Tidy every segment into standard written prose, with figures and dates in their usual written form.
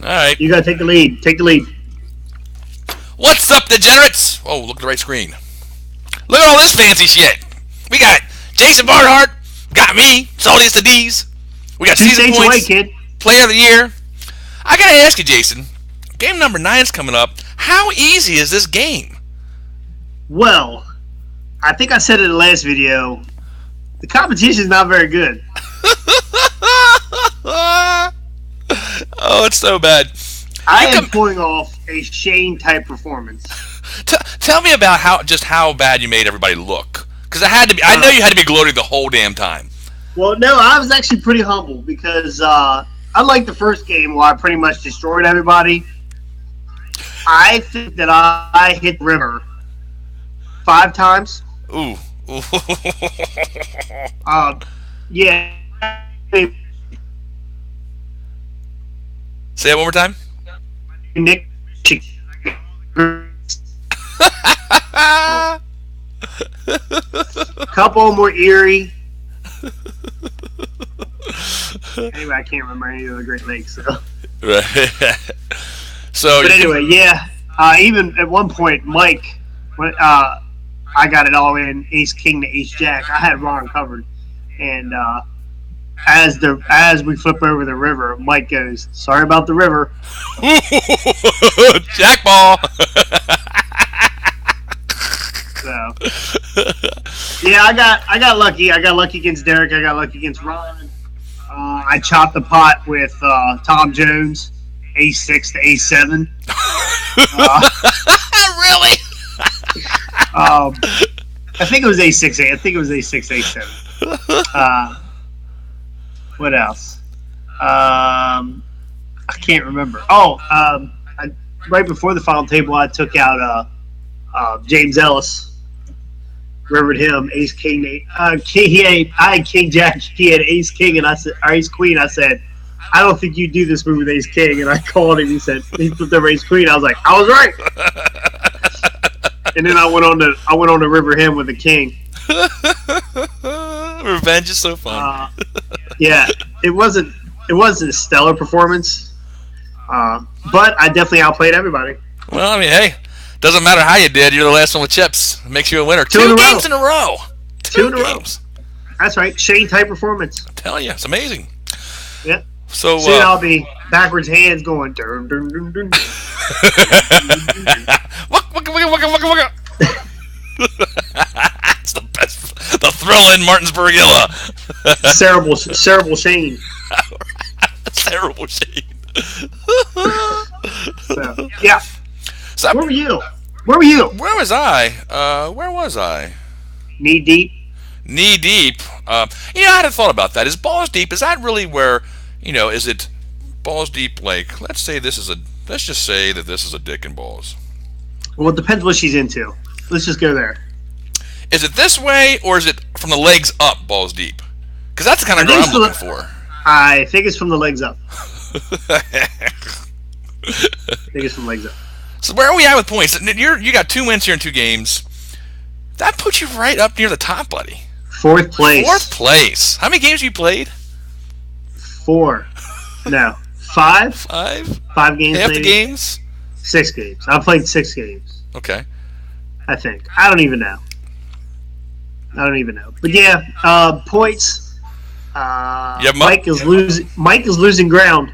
All right. You got to take the lead. Take the lead. What's up, degenerates? Oh, look at the right screen. Look at all this fancy shit. We got Jason Barnhart. Got me. Saltiest to D's. We got Two season states points. away, kid. Player of the year. I gotta ask you, Jason. Game number 9 is coming up. How easy is this game? Well, I think I said it in the last video. The competition is not very good. Oh, it's so bad. I am pulling off a Shane type performance. Tell me about how bad you made everybody look. Because I had to be. I know you had to be gloating the whole damn time. Well, no, I was actually pretty humble because unlike the first game where I pretty much destroyed everybody, I think that I hit the river 5 times. Ooh. Yeah. Say it one more time. Nick. Couple more eerie. Anyway, I can't remember any of the Great Lakes. So. Right. But anyway, yeah. Even at one point, Mike, when I got it all in Ace King to Ace Jack, I had Ron covered, and as we flip over the river, Mike goes, "Sorry about the river." Jack ball. So, yeah, I got lucky. I got lucky against Derek. I got lucky against Ron. I chopped the pot with Tom Jones, Ace 6 to Ace 7. Really? I think it was Ace 6. I think it was Ace 6 Ace 7. What else? I can't remember. Right before the final table, I took out James Ellis. Rivered him, Ace King. I had King Jack. He had Ace King, and I said, or Ace Queen. I said, I don't think you do this move with Ace King. And I called him. He said he flipped over Ace Queen. I was like, I was right. And then I went on to river him with the King. Revenge is so fun. Yeah, it wasn't a stellar performance, but I definitely outplayed everybody. Well, I mean, hey, doesn't matter how you did. You're the last one with chips. It makes you a winner. Two games in a row. Two in a row. That's right. Shane type performance. I tell you, it's amazing. Yeah. So soon I'll be backwards hands going. Dun, dun, dun, dun. It's the best. The thrill in Martinsburg-Illa. Cerebral Shane. Cerebral Shane. So, yeah. So, where were you? Where was I? Where was I? Knee deep. Knee deep. I hadn't thought about that. Is balls deep? Is that really where? Is it balls deep? Like, let's just say that this is a dick and balls. Well, it depends what she's into. Let's just go there. Is it this way, or is it from the legs up, balls deep? Because that's the kind of girl I'm looking for. I think it's from the legs up. I think it's from the legs up. So where are we at with points? You got 2 wins here in 2 games. That puts you right up near the top, buddy. 4th place. 4th place. How many games have you played? 4. No. 5? 5? 5 games. Half maybe? the games? 6 games. I played 6 games. Okay. I think. I don't even know. But yeah, points. Mike is losing ground.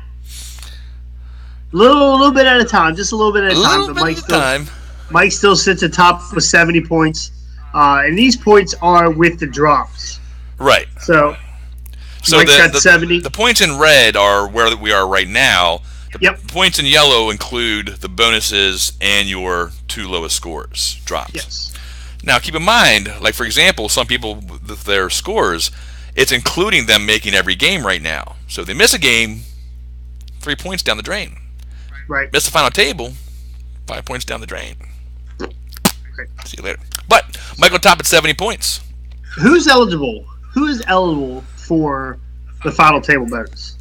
A little bit at a time, just a little bit at a time. But Mike still sits atop with 70 points, and these points are with the drops. Right. So Mike's got 70. The points in red are where we are right now. The points in yellow include the bonuses and your 2 lowest scores drops. Yes. Now, keep in mind, like for example, some people their scores, it's including them making every game right now. So if they miss a game, 3 points down the drain. Right. Miss the final table, 5 points down the drain. Right. See you later. But Michael top at 70 points. Who is eligible for the final table bonus?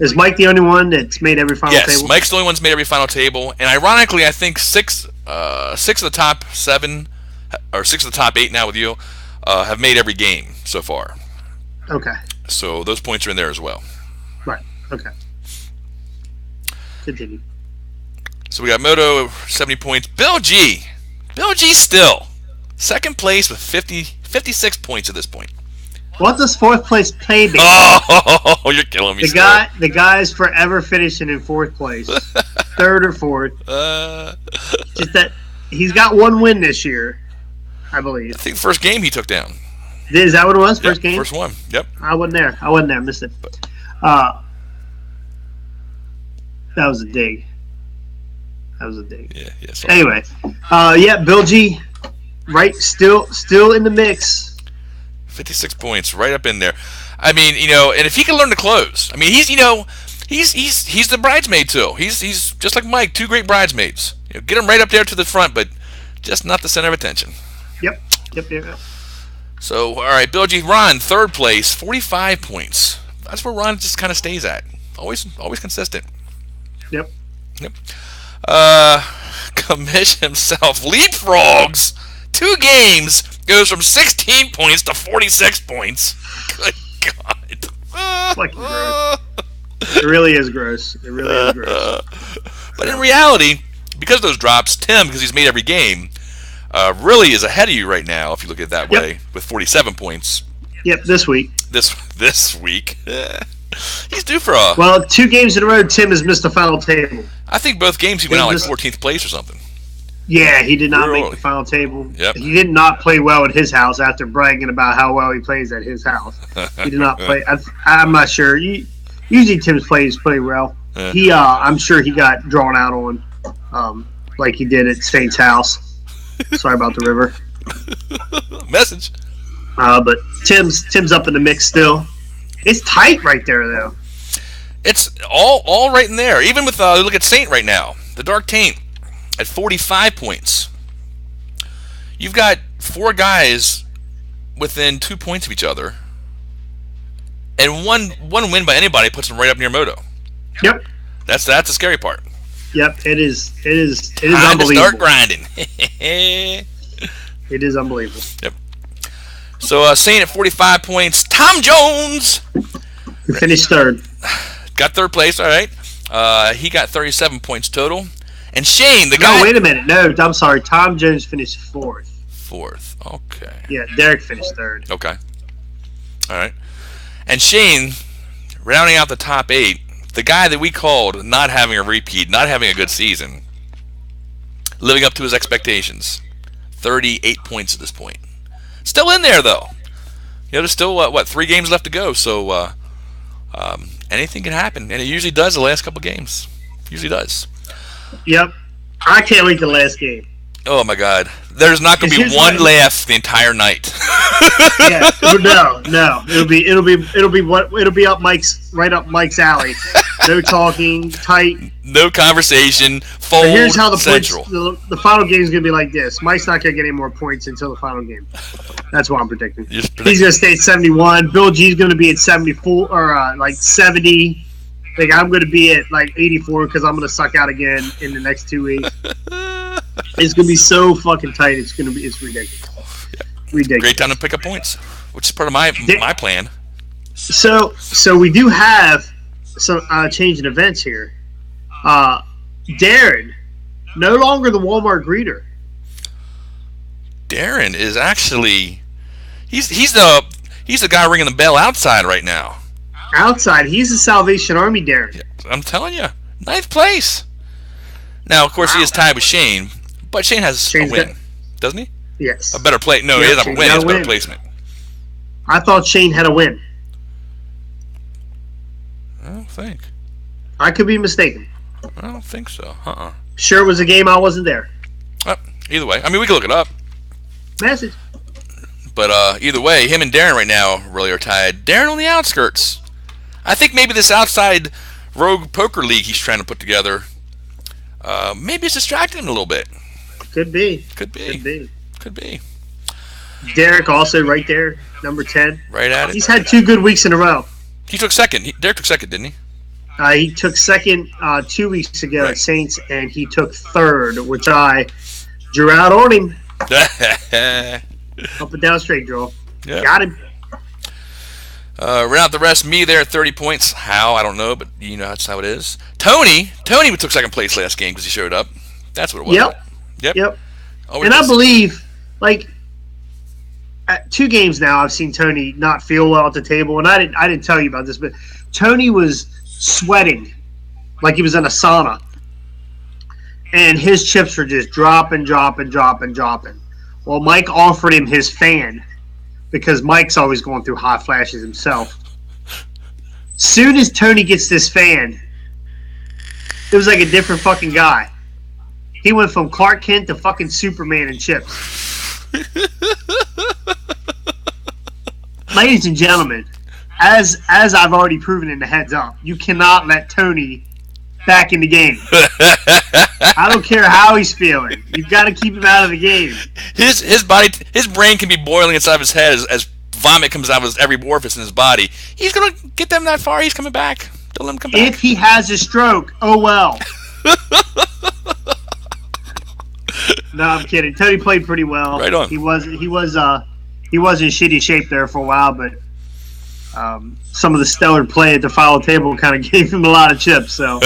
Is Mike the only one that's made every final table? Yes, Mike's the only one that's made every final table. And ironically, I think six of the top 7, or 6 of the top 8 now with you, have made every game so far. Okay. So those points are in there as well. Right. Okay. Continue. So we got Moto 70 points. Bill G. Bill G still second place with 56 points at this point. What does fourth place pay be? Oh, you're killing me. The guy's forever finishing in fourth place, third or fourth. Just that he's got one win this year, I believe. I think the first game he took down. Is that what it was? First game? First one. Yep. I wasn't there. Missed it. That was a dig. Yeah. Anyway, Bill G, right? Still in the mix. 56 points, right up in there. I mean, and if he can learn to close, I mean, he's the bridesmaid too. He's just like Mike, two great bridesmaids. Get him right up there to the front, but just not the center of attention. Yep. So, all right, Bill G. Ron, third place, 45 points. That's where Ron just kind of stays at. Always consistent. Yep. Commish himself leapfrogs 2 games, goes from 16 points to 46 points. Good God. Fucking gross. It really is gross. But in reality, because of those drops, Tim, because he's made every game, really is ahead of you right now, if you look at it that way, with 47 points. Yep, this week. This week. He's due for a... Well, 2 games in a row, Tim has missed the final table. I think both games he went out like 14th place or something. Yeah, he did not make the final table. Yep. He did not play well at his house after bragging about how well he plays at his house. He did not play. I'm not sure. Usually Tim's plays pretty well. I'm sure he got drawn out on, like he did at Saint's house. Sorry about the river. Message. But Tim's up in the mix still. It's tight right there though. It's all right in there. Even with look at Saint right now, the Dark Taint at 45 points. You've got 4 guys within 2 points of each other, and one win by anybody puts them right up near Moto. Yep. That's the scary part. Yep. It is Time unbelievable. to start grinding. It is unbelievable. Yep. So Saint at 45 points. Tom Jones, who finished third. Got third place. All right. He got 37 points total. And Shane, the guy... No, wait a minute. No, I'm sorry. Tom Jones finished fourth. Fourth. Okay. Yeah, Derek finished third. Okay. All right. And Shane, rounding out the top 8, the guy that we called not having a repeat, not having a good season, living up to his expectations. 38 points at this point. Still in there, though. There's still, 3 games left to go, so anything can happen. And it usually does the last couple games. Usually does. Yep. I can't wait the last game. Oh my God. There's not going to be one laugh the entire night. Yeah. No. It'll be up Mike's alley. No talking, tight. No conversation. Fold. But here's how the central. Points, the final game is going to be like this. Mike's not going to get any more points until the final game. That's what I'm predicting. He's going to stay at 71. Bill G's going to be at 74 or like 70. Like I'm going to be at like 84 because I'm going to suck out again in the next 2 weeks. It's going to be so fucking tight. It's ridiculous. Yeah. Ridiculous. Great time to pick up points, which is part of my plan. So we do have some change in events here. Darren, no longer the Walmart greeter. Darren is actually he's the guy ringing the bell outside right now. Outside, he's the Salvation Army Darren. Yeah, I'm telling you, 9th place. Now, of course, he is tied with Shane, but Shane has a win, doesn't he? Yes. A better play. No, he doesn't have a win. He has a better placement. I thought Shane had a win. I don't think. I could be mistaken. I don't think so. Sure, it was a game I wasn't there. Either way, I mean, we can look it up. Message. But either way, him and Darren right now really are tied. Darren on the outskirts. I think maybe this outside rogue poker league he's trying to put together, maybe it's distracting him a little bit. Could be. Could be. Derek also right there, number 10. Right at it. He's had 2 good weeks in a row. He took second. Derek took second, didn't he? He took second 2 weeks ago at Saints, and he took third, which I drew out on him. Up and down straight draw. Yep. Got him. Ran out the rest. Me there at 30 points. How? I don't know, but you know that's how it is. Tony took second place last game because he showed up. That's what it was. Yep. Yep. Yep. Always And I does. believe, like, at 2 games now, I've seen Tony not feel well at the table, and I didn't tell you about this, but Tony was sweating like he was in a sauna, and his chips were just dropping. Well, Mike offered him his fan because Mike's always going through hot flashes himself. Soon as Tony gets this fan, it was like a different fucking guy. He went from Clark Kent to fucking Superman and chips. Ladies and gentlemen, as I've already proven in the heads up, you cannot let Tony back in the game. I don't care how he's feeling. You've got to keep him out of the game. His brain can be boiling inside of his head as vomit comes out of every orifice in his body. He's gonna get them that far. He's coming back. Don't let him come back. If he has a stroke, oh well. No, I'm kidding. Tony played pretty well. Right on. He was in shitty shape there for a while, but some of the stellar play at the final table kind of gave him a lot of chips. So,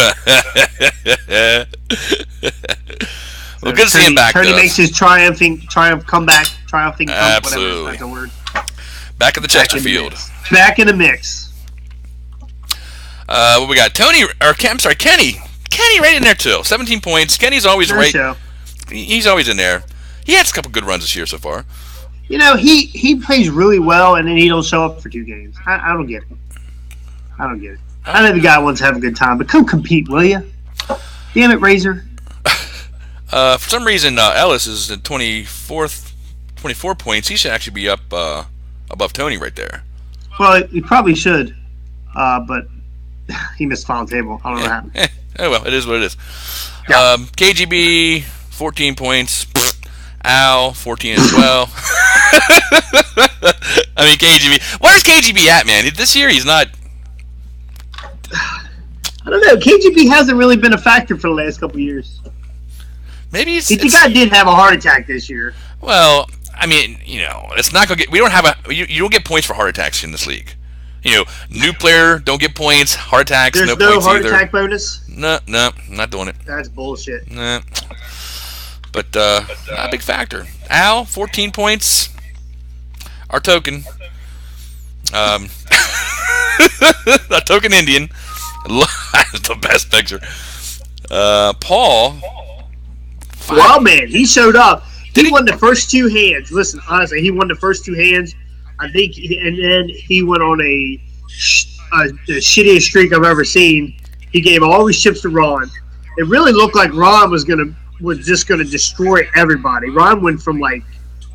Well, good to see him back. Tony makes his triumph comeback. Triumphing comeback, Absolutely. whatever that's the word. Back at the Chesterfield. Back in the mix. What we got? Kenny. Kenny right in there too. 17 points. Kenny's always Sure right. show. He's always in there. He had a couple good runs this year so far. You know, he plays really well, and then he don't show up for 2 games. I don't get it. I know the guy wants to have a good time, but come compete, will you? Damn it, Razor. For some reason, Ellis is at 24 points. He should actually be up above Tony right there. Well, he probably should, but he missed final table. I don't know what happened. Oh well, it is what it is. Yeah. KGB 14 points. Al 14 as well. I mean KGB. Where's KGB at, man? This year he's not. I don't know. KGB hasn't really been a factor for the last couple of years. Maybe The guy did have a heart attack this year. Well, I mean, it's not gonna get. We don't have you don't get points for heart attacks in this league. New player don't get points. Heart attacks, There's no no points heart either. attack bonus. No, not doing it. That's bullshit. Nah. But not a big factor. Al, 14 points. Our token. A token Indian. That's the best picture. Paul. Wow, man, he showed up. He won the first 2 hands. Listen, honestly, he won the first 2 hands. I think, and then he went on the shittiest streak I've ever seen. He gave all his chips to Ron. It really looked like Ron was just gonna destroy everybody. Ron went from like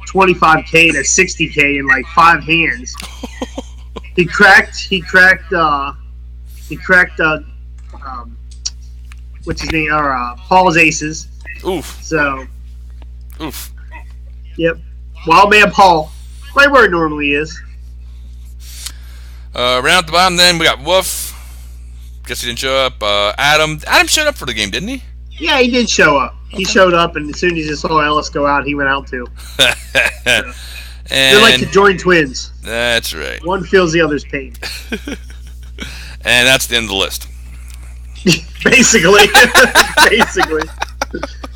25K to 60K in like 5 hands. He cracked what's his name? Paul's aces. Oof. So, Oof. yep. Wild man Paul, right where it normally is. Round at the bottom, then we got Wolf. Guess he didn't show up. Adam showed up for the game, didn't he? Yeah, he did show up. He showed up, and as soon as he saw Ellis go out, he went out too. They're like the joined twins. That's right. One feels the other's pain. And that's the end of the list. Basically.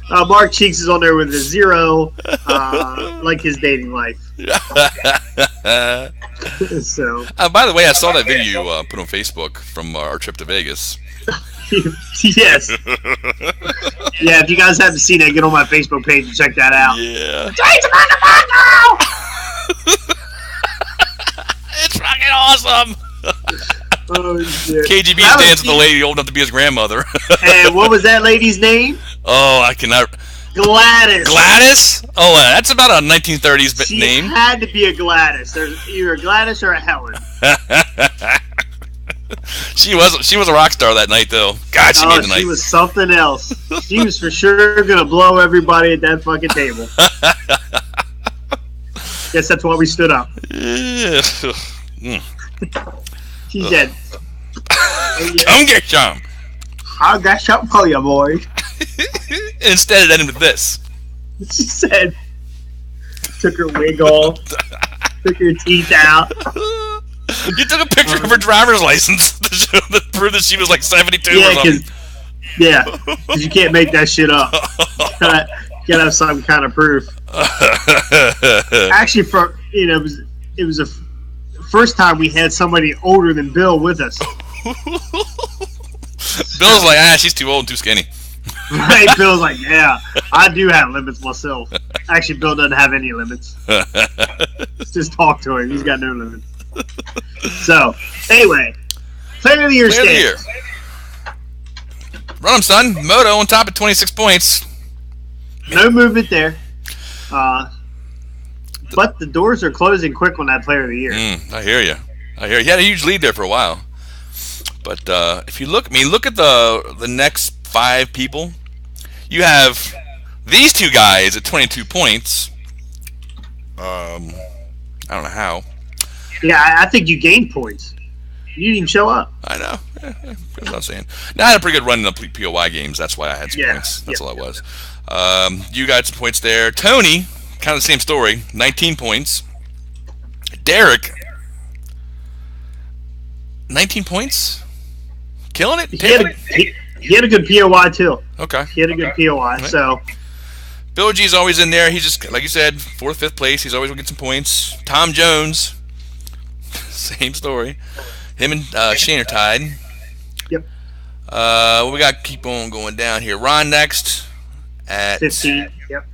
Mark Cheeks is on there with a 0, like his dating life. So. By the way, I saw that video you put on Facebook from our trip to Vegas. Yes. Yeah, if you guys haven't seen it, get on my Facebook page and check that out. Yeah. It's fucking awesome. Oh, shit. KGB's dancing with the lady old enough to be his grandmother. And what was that lady's name? Oh, I cannot. Gladys. Gladys? Oh, that's about a 1930s She name. had to be a Gladys. There's either a Gladys or a Helen. She was a rock star that night, though. God, she made the night. She was something else. She was for sure gonna blow everybody at that fucking table. Guess that's why we stood up. She said, "Come get some." I got something for you, boy. Instead, it ended with this. She said, took her wig off, took her teeth out. You took a picture of her driver's license to prove that she was like 72 or Yeah, something. because you can't make that shit up. You gotta have some kind of proof. Actually, it was the first time we had somebody older than Bill with us. Bill's like, she's too old and too skinny. Right? Bill's like, yeah, I do have limits myself. Actually, Bill doesn't have any limits. Just talk to him. He's got no limits. So, anyway, Player of the Year standings. Run him, son. Moto on top at 26 points. No movement there. But the doors are closing quick on that Player of the Year. I hear you. He had a huge lead there for a while. But if you look, look at the next 5 people. You have these 2 guys at 22 points. I don't know how. Yeah, I think you gained points. You didn't show up. I know. That's what I'm saying. Now, I had a pretty good run in the POY games. That's why I had some points. That's all it was. You got some points there. Tony, kind of the same story. 19 points. Derek, 19 points. Killing it. He had a good POY too. Okay. He had a good POY. Right. So Bill G's always in there. He's just, like you said, 4th, 5th place. He's always going to get some points. Tom Jones, same story. Him and Shane are tied. Yep. We got to keep on going down here. Ron next at 15. Yep.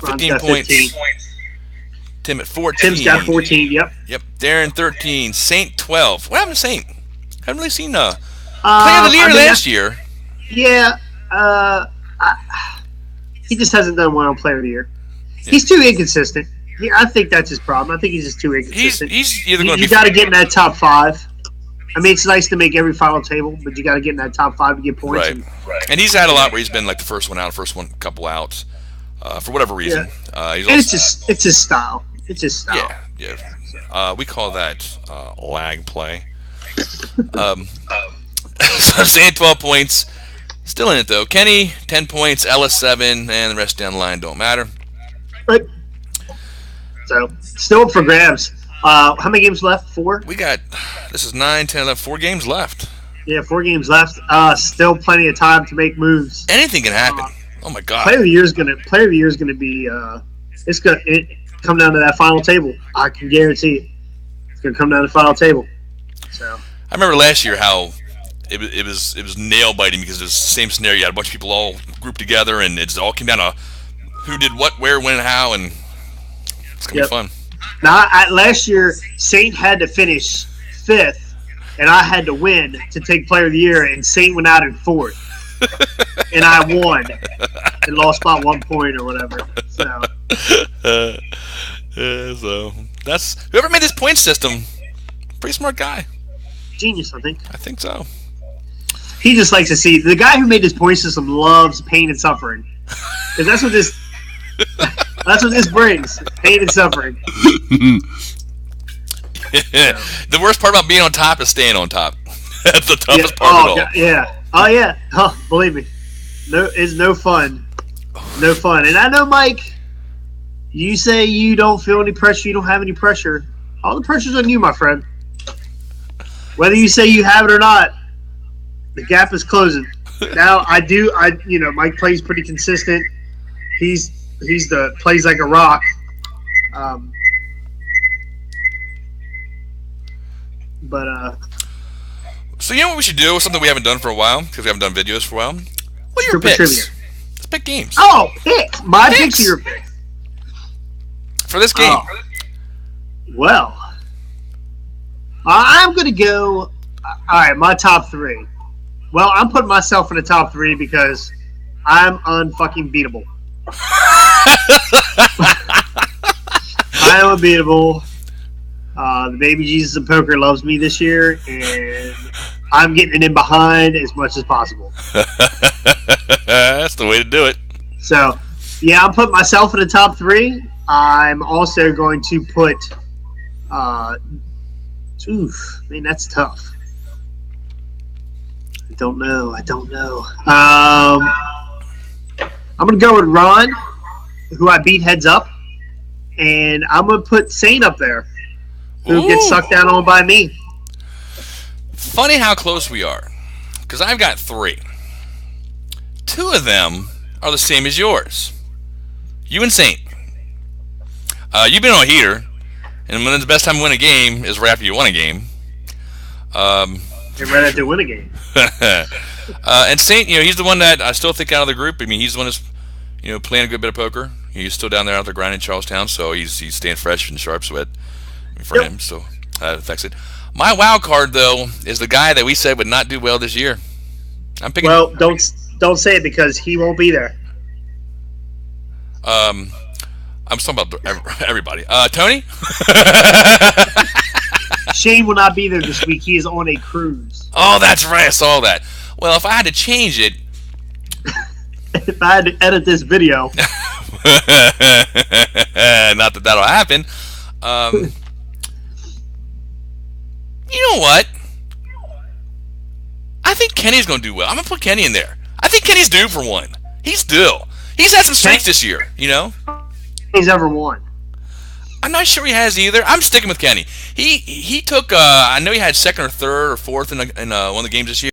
15 points. 15. Tim at 14. Tim's got 14. Yep. Yep. Darren 13. Saint 12. What happened to Saint? Haven't really seen Player of the Year last year. Yeah. He just hasn't done well on Player of the Year. Yeah. He's too inconsistent. Yeah, I think that's his problem. I think he's just too inconsistent. He's either going to be. You got to get in that top 5. I mean, it's nice to make every final table, but you got to get in that top 5 to get points. Right. And he's had a lot where he's been like the first one out, couple out, for whatever reason. Yeah. It's his style. It's his style. Yeah. We call that lag play. So I'm saying 12 points. Still in it though. Kenny 10 points, Ellis 7, and the rest down the line don't matter. Right. So still up for grabs. How many games left? 4? We got, this is 9, 10, 11, 4 games left. Yeah, 4 games left. Still plenty of time to make moves. Anything can happen. Oh my God. Player of the Year is gonna be it's gonna come down to that final table. I can guarantee it. It's gonna come down to the final table. So I remember last year how it was nail biting because it was the same scenario. You had a bunch of people all grouped together, and it all came down to who did what, where, when, how, and it's gonna be fun. Now, last year, Saint had to finish 5th, and I had to win to take Player of the Year, and Saint went out in 4th, and I won and lost by 1 point or whatever. So that's whoever made this point system. Pretty smart guy. Genius, I think. I think so. He just likes to see the guy who made this point system loves pain and suffering, because that's what this brings: pain and suffering. The worst part about being on top is staying on top. That's the toughest part of it all. Yeah. Oh yeah. Oh, believe me, it's no fun. No fun. And I know, Mike, you say you don't feel any pressure. You don't have any pressure. All the pressure's on you, my friend. Whether you say you have it or not, the gap is closing. Now Mike plays pretty consistent. He's plays like a rock. So you know what we should do? Something we haven't done for a while because we haven't done videos for a while. What are your picks? Trivia. Let's pick games. Oh, picks. My picks are your picks for this game. Oh. Well, I'm going to go. All right, my top 3. Well, I'm putting myself in the top 3 because I'm unfucking beatable. I am unbeatable. The baby Jesus of poker loves me this year, and I'm getting in behind as much as possible. That's the way to do it. So, yeah, I'm putting myself in the top 3. I'm also going to put. Man, that's tough. I don't know. I'm going to go with Ron, who I beat heads up, and I'm going to put Saint up there. who gets Ooh. sucked down on by me. Funny how close we are. Because I've got three. Two of them are the same as yours. You and Saint. You've been on a heater, and when the best time to win a game is right after you won a game. Um, You're ready to win a game. and Saint, he's the one that I still think out of the group. I mean, he's the one that's playing a good bit of poker. He's still down there out there grinding in Charlestown, so he's staying fresh and sharp sweat for Yep. him. So that affects it. My wild card though is the guy that we said would not do well this year. I'm picking. Well, don't say it because he won't be there. Um, I'm talking about everybody. Tony. Shane will not be there this week. He is on a cruise. Oh, that's right. I saw that. Well, if I had to change it, If I had to edit this video, not that that'll happen. Um, you know what? I think Kenny's going to do well. I'm going to put Kenny in there. I think Kenny's due for one. He's due. He's had some streaks this year, he's ever won. I'm not sure he has either. I'm sticking with Kenny. He took. I know he had second or third or fourth in one of the games this year.